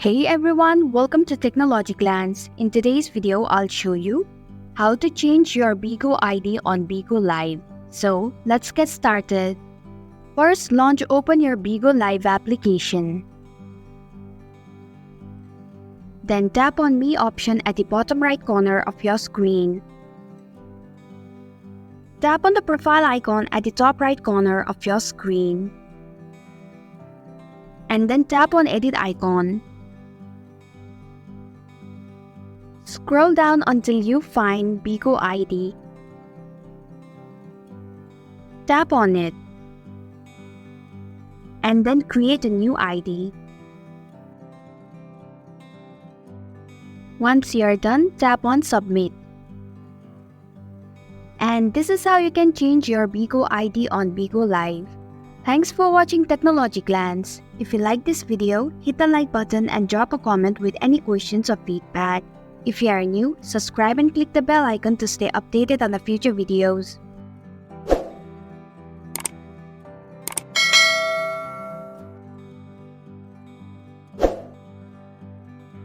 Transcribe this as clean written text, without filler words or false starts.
Hey everyone, welcome to Technology Glance. In today's video, I'll show you how to change your Bigo ID on Bigo Live. So, let's get started. First, open your Bigo Live application. Then tap on Me option at the bottom right corner of your screen. Tap on the profile icon at the top right corner of your screen. And then tap on Edit icon. Scroll down until you find Bigo ID. Tap on it. And then create a new ID. Once you're done, tap on Submit. And this is how you can change your Bigo ID on Bigo Live. Thanks for watching Technology Glance. If you like this video, hit the like button and drop a comment with any questions or feedback. If you are new, subscribe and click the bell icon to stay updated on the future videos.